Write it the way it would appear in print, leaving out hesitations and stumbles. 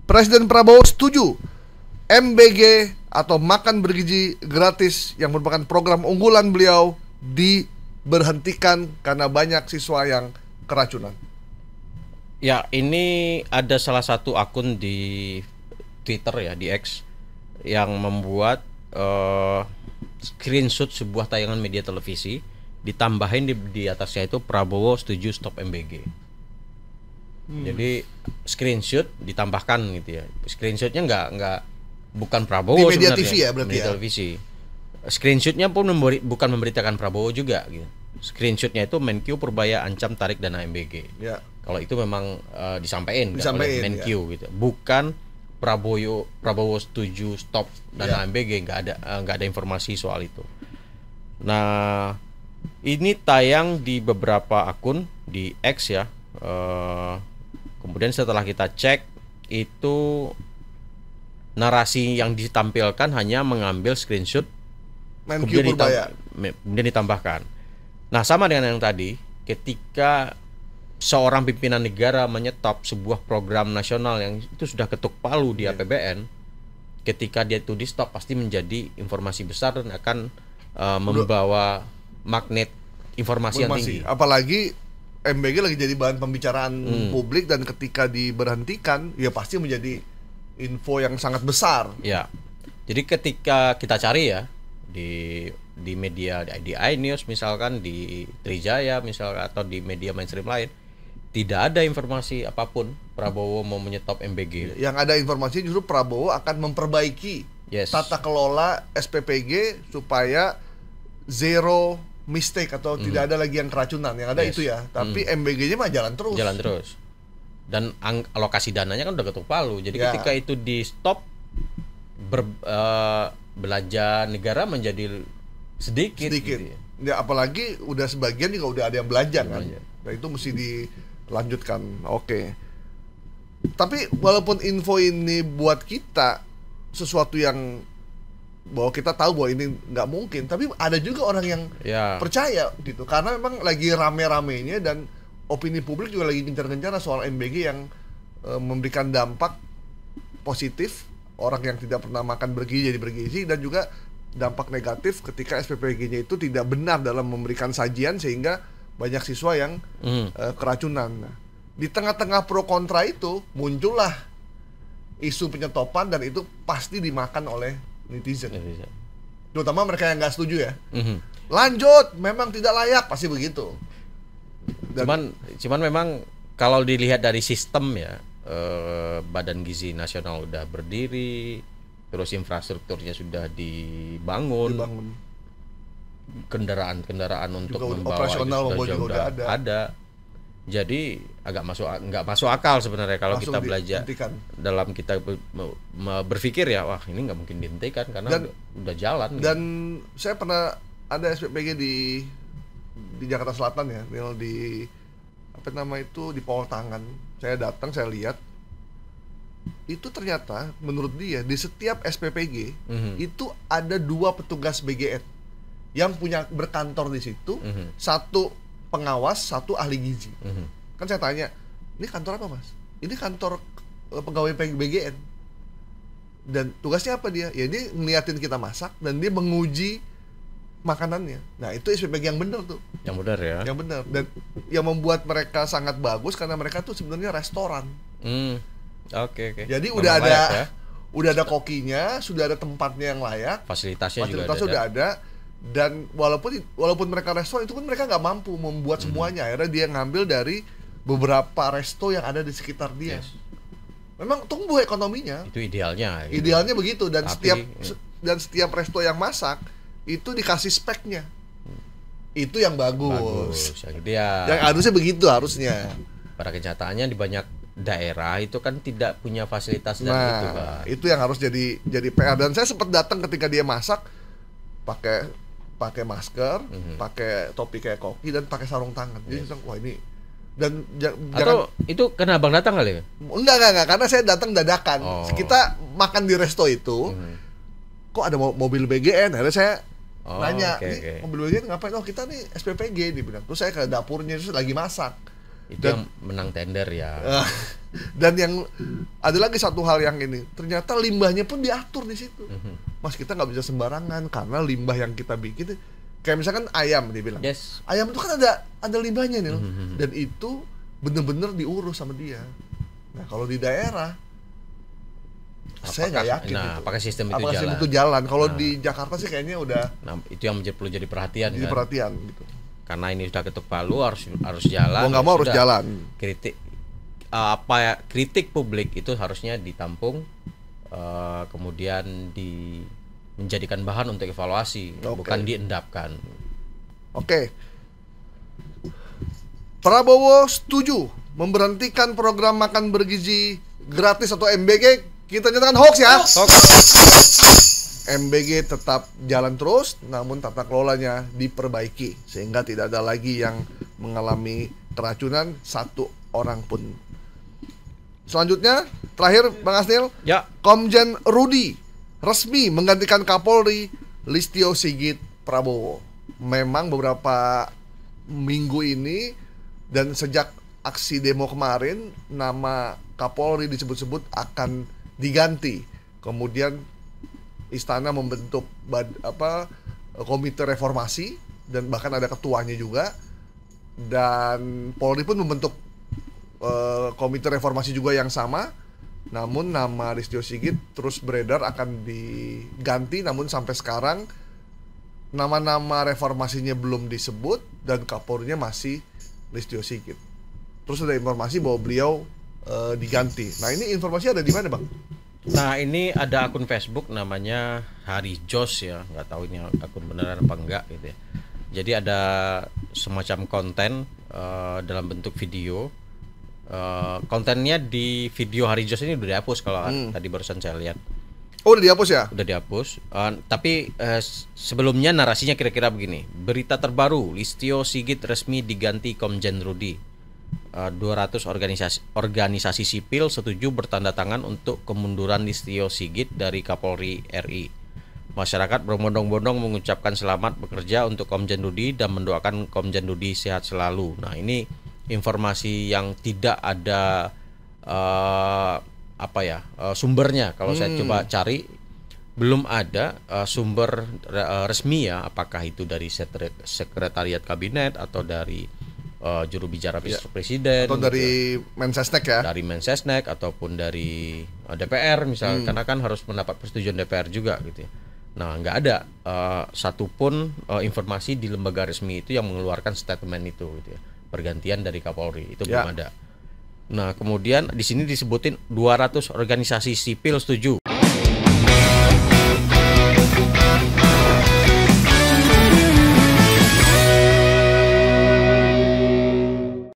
Presiden Prabowo setuju MBG atau makan bergizi gratis yang merupakan program unggulan beliau diberhentikan karena banyak siswa yang keracunan. Ya, ini ada salah satu akun di Twitter ya, di X, yang membuat screenshot sebuah tayangan media televisi, ditambahin di atasnya itu Prabowo setuju stop MBG. Jadi screenshot ditambahkan gitu ya. Screenshotnya nggak bukan Prabowo di media sebenarnya. TV ya berarti media ya? televisi. Screenshotnya pun bukan memberitakan Prabowo juga gitu. Screenshotnya itu Menkyu Purbaya ancam tarik dana MBG. Ya. Kalau itu memang disampaikan oleh Menkyu ya. gitu. Bukan Prabowo setuju stop dana MBG, nggak ada informasi soal itu. Nah, ini tayang di beberapa akun di X ya. Kemudian setelah kita cek, itu narasi yang ditampilkan hanya mengambil screenshot kemudian ditambahkan. Nah, sama dengan yang tadi, ketika seorang pimpinan negara menyetop sebuah program nasional yang itu sudah ketuk palu di APBN, ketika dia itu di stop pasti menjadi informasi besar dan akan membawa magnet informasi yang tinggi. Apalagi MBG lagi jadi bahan pembicaraan publik, dan ketika diberhentikan ya pasti menjadi info yang sangat besar. Ya. Jadi ketika kita cari ya di media, di iNews misalkan, di Trijaya misalkan, atau di media mainstream lain, tidak ada informasi apapun Prabowo mau menyetop MBG. Yang ada informasi justru Prabowo akan memperbaiki tata kelola SPPG supaya zero mistake atau tidak ada lagi yang keracunan. Yang ada itu ya. Tapi MBG-nya mah jalan terus. Jalan terus. Dan alokasi dananya kan udah ketuk palu. Jadi ketika itu di stop, belanja negara menjadi sedikit. Gitu ya. Apalagi udah sebagian juga udah ada yang belanja kan. Nah, itu mesti dilanjutkan. Oke. Tapi walaupun info ini buat kita sesuatu yang bahwa kita tahu bahwa ini nggak mungkin, tapi ada juga orang yang percaya gitu, karena memang lagi rame-ramenya dan opini publik juga lagi gencar-gencar soal MBG yang memberikan dampak positif, orang yang tidak pernah makan bergizi jadi bergizi, dan juga dampak negatif ketika SPPG-nya itu tidak benar dalam memberikan sajian sehingga banyak siswa yang keracunan. Nah, di tengah-tengah pro kontra itu muncullah isu penyetopan, dan itu pasti dimakan oleh netizen. Terutama mereka yang nggak setuju ya. Lanjut, memang tidak layak, pasti begitu. Cuman memang kalau dilihat dari sistem ya, Badan Gizi Nasional udah berdiri, terus infrastrukturnya sudah dibangun. Kendaraan untuk juga membawa operasional juga udah ada. Jadi nggak masuk akal sebenarnya kalau langsung kita belajar dalam kita berpikir ya, wah ini nggak mungkin dihentikan karena udah jalan. Dan saya pernah ada SPPG di Jakarta Selatan ya, di di Pawal Tangan. Saya datang, saya lihat itu ternyata menurut dia di setiap SPPG itu ada 2 petugas BGN yang punya berkantor di situ, satu pengawas, satu ahli gizi. Kan saya tanya, ini kantor apa mas? Ini kantor pegawai BGN. Dan tugasnya apa dia? Ya dia ngeliatin kita masak dan dia menguji makanannya. Nah itu SPPG yang benar tuh. Yang benar ya. Yang benar. Dan yang membuat mereka sangat bagus karena mereka tuh sebenarnya restoran. Oke. Jadi udah ada kokinya, sudah ada tempatnya yang layak, fasilitasnya juga sudah ada. Dan walaupun mereka restoran itu kan mereka nggak mampu membuat semuanya, akhirnya dia ngambil dari beberapa resto yang ada di sekitar dia. Memang tumbuh ekonominya. Itu idealnya. Idealnya begitu, dan setiap resto yang masak itu dikasih speknya. Itu yang bagus. Yang harusnya begitu harusnya. Pada kenyataannya di banyak daerah itu kan tidak punya fasilitas dan itu kan. Itu yang harus jadi PR. Dan saya sempat datang ketika dia masak pakai masker, pakai topi kayak koki, dan pakai sarung tangan. Jadi wah ini. Dan atau itu karena abang datang kali ya? Enggak, karena saya datang dadakan. Kita makan di resto itu, kok ada mobil BGN? Akhirnya saya nanya, mobil BGN ngapain? Oh kita nih SPPG, dibilang. Terus saya ke dapurnya, terus lagi masak. Itu yang menang tender ya. Dan yang ada lagi satu hal yang ini, ternyata limbahnya pun diatur di situ. Mas, kita nggak bisa sembarangan karena limbah yang kita bikin kayak misalkan ayam dibilang. Yes. Ayam itu kan ada limbahnya nih, dan itu bener-bener diurus sama dia. Nah, kalau di daerah saya nggak yakin apakah sistem itu jalan. Kalau di Jakarta sih kayaknya udah. Nah, itu yang perlu jadi perhatian. Jadi perhatian gitu. Karena ini sudah ketuk palu, harus jalan. Mau nggak mau harus jalan. Kritik publik itu harusnya ditampung, kemudian menjadikan bahan untuk evaluasi, bukan diendapkan. Oke. Prabowo setuju memberhentikan program makan bergizi gratis atau MBG. Kita nyatakan hoax ya. MBG tetap jalan terus, namun tata kelolanya diperbaiki sehingga tidak ada lagi yang mengalami keracunan satu orang pun. Selanjutnya, terakhir Bang Asnil, ya. Komjen Rudi resmi menggantikan Kapolri Listio Sigit Prabowo. Memang beberapa minggu ini dan sejak aksi demo kemarin, nama Kapolri disebut-sebut akan diganti. Kemudian Istana membentuk komite reformasi dan bahkan ada ketuanya juga, dan Polri pun membentuk komite reformasi juga yang sama. Namun nama Listio Sigit terus beredar akan diganti, namun sampai sekarang nama-nama reformasinya belum disebut dan Kapolrinya masih Listio Sigit. Terus ada informasi bahwa beliau diganti. Nah, ini informasi ada di mana, Bang? Nah, ini ada akun Facebook namanya Hari Jos ya, nggak tahu ini akun beneran apa enggak gitu ya. Jadi ada semacam konten dalam bentuk video. Kontennya di video Hari Jos ini udah dihapus kalau tadi barusan saya lihat. Oh, udah dihapus ya? Udah dihapus. Tapi sebelumnya narasinya kira-kira begini. Berita terbaru, Listio Sigit resmi diganti Komjen Rudi. 200 organisasi sipil setuju bertanda tangan untuk kemunduran Listio Sigit dari Kapolri RI. Masyarakat berbondong-bondong mengucapkan selamat bekerja untuk Komjen Rudi dan mendoakan Komjen Rudi sehat selalu. Nah, ini informasi yang tidak ada sumbernya. Kalau saya coba cari, belum ada sumber resmi ya, apakah itu dari sekretariat kabinet atau dari juru bicara presiden atau dari Mensesnek ya, dari Mensesnek ataupun dari DPR misalnya, karena kan harus mendapat persetujuan DPR juga gitu ya. Nah, nggak ada satupun informasi di lembaga resmi itu yang mengeluarkan statement itu gitu ya, pergantian dari Kapolri itu belum ada. Nah, kemudian di sini disebutin 200 organisasi sipil setuju.